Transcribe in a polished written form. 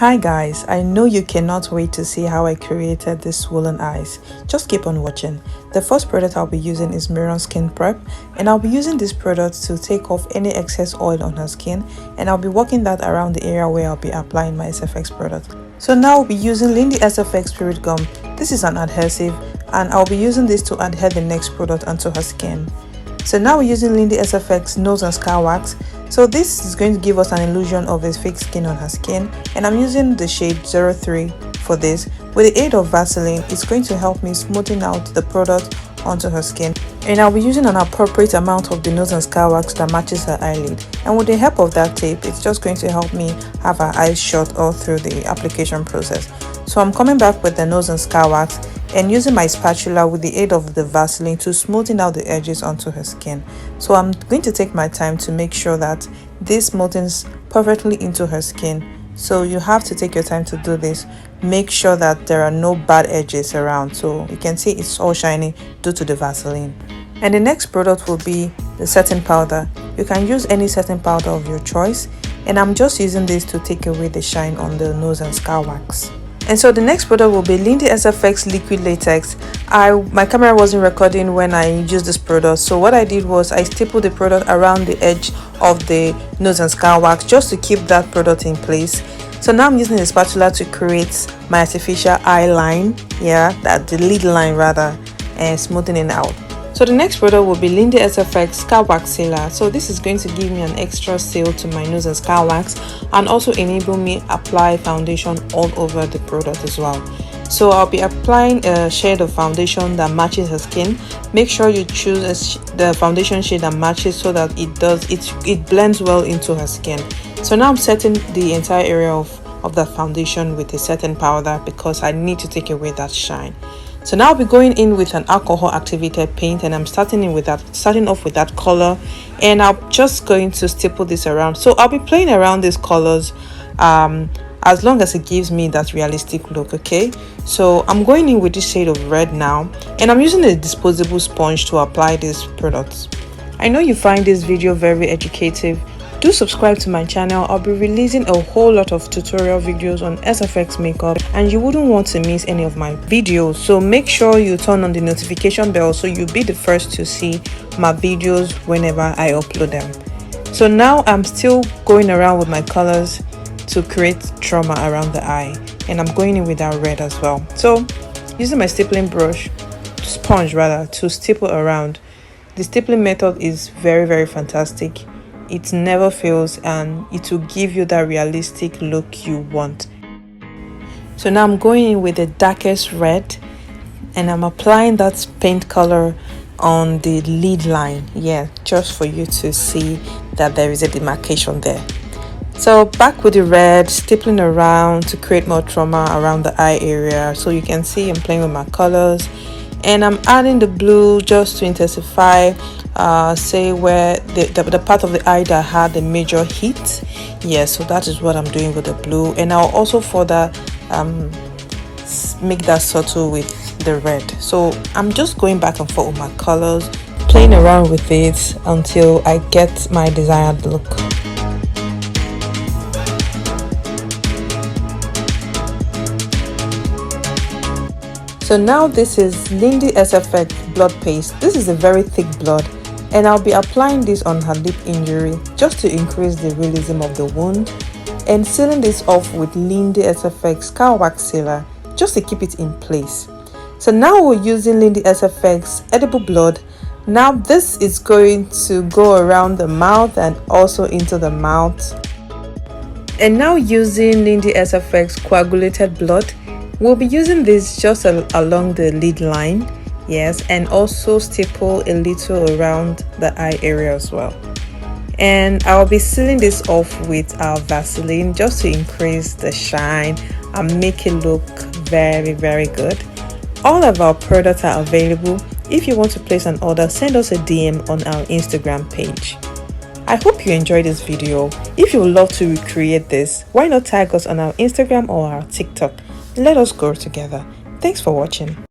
Hi guys, I know you cannot wait to see how I created these swollen eyes. Just keep on watching. The first product I'll be using is Mirror Skin Prep, and I'll be using this product to take off any excess oil on her skin, and I'll be working that around the area where I'll be applying my Sfx product. So now I'll be using Lindy Sfx Spirit Gum. This is an adhesive, and I'll be using this to adhere the next product onto her skin. So now we're using Lindy Sfx Nose and Scar Wax. So this is going to give us an illusion of a fake skin on her skin, and I'm using the shade 03 for this. With the aid of Vaseline, it's going to help me smoothen out the product onto her skin, and I'll be using an appropriate amount of the nose and scar wax that matches her eyelid. And with the help of that tape, it's just going to help me have her eyes shut all through the application process. So I'm coming back with the nose and scar wax and using my spatula with the aid of the Vaseline to smoothen out the edges onto her skin. So I'm going to take my time to make sure that this smoothens perfectly into her skin. So you have to take your time to do this. Make sure that there are no bad edges around. So you can see it's all shiny due to the Vaseline. And the next product will be the setting powder. You can use any setting powder of your choice, and I'm just using this to take away the shine on the nose and scar wax. And so the next product will be Lindy Sfx Liquid Latex. My camera wasn't recording when I used this product, so what I did was I stapled the product around the edge of the nose and scar wax just to keep that product in place. So now I'm using a spatula to create my artificial eye line, the lid line rather, and smoothing it out. So the next product will be Lindy Sfx Scar Wax Sealer. So this is going to give me an extra seal to my nose and scar wax, and also enable me apply foundation all over the product as well. So I'll be applying a shade of foundation that matches her skin. Make sure you choose the foundation shade that matches so that it blends well into her skin. So now I'm setting the entire area of that foundation with a setting powder because I need to take away that shine. So now I'll be going in with an alcohol activated paint, and I'm starting off with that color, and I'm just going to staple this around. So I'll be playing around these colors as long as it gives me that realistic look. Okay, so I'm going in with this shade of red now, and I'm using a disposable sponge to apply these products. I know you find this video very educative. Do subscribe to my channel. I'll be releasing a whole lot of tutorial videos on Sfx makeup, and you wouldn't want to miss any of my videos. So make sure you turn on the notification bell so you'll be the first to see my videos whenever I upload them. So now I'm still going around with my colors to create trauma around the eye, and I'm going in with that red as well. So using my stapling sponge to staple around. The stapling method is very fantastic. It never fails, and it will give you that realistic look you want. So now I'm going in with the darkest red, and I'm applying that paint color on the lid line, just for you to see that there is a demarcation there. So back with the red, stapling around to create more trauma around the eye area. So you can see I'm playing with my colors, and I'm adding the blue just to intensify say where the part of the eye that had the major heat. So that is what I'm doing with the blue, and I'll also further make that subtle with the red. So I'm just going back and forth with my colors, playing around with it until I get my desired look. So now this is Lindy Sfx blood paste. This is a very thick blood, and I'll be applying this on her lip injury just to increase the realism of the wound, and sealing this off with Lindy Sfx Scar Wax Sealer just to keep it in place. So now we're using Lindy Sfx edible blood. Now this is going to go around the mouth and also into the mouth. And now using Lindy Sfx Coagulated blood, we'll be using this just along the lid line, and also staple a little around the eye area as well. And I'll be sealing this off with our Vaseline just to increase the shine and make it look very good. All of our products are available. If you want to place an order, send us a DM on our Instagram page. I hope you enjoyed this video. If you would love to recreate this, why not tag us on our Instagram or our TikTok? Let us grow together. Thanks for watching.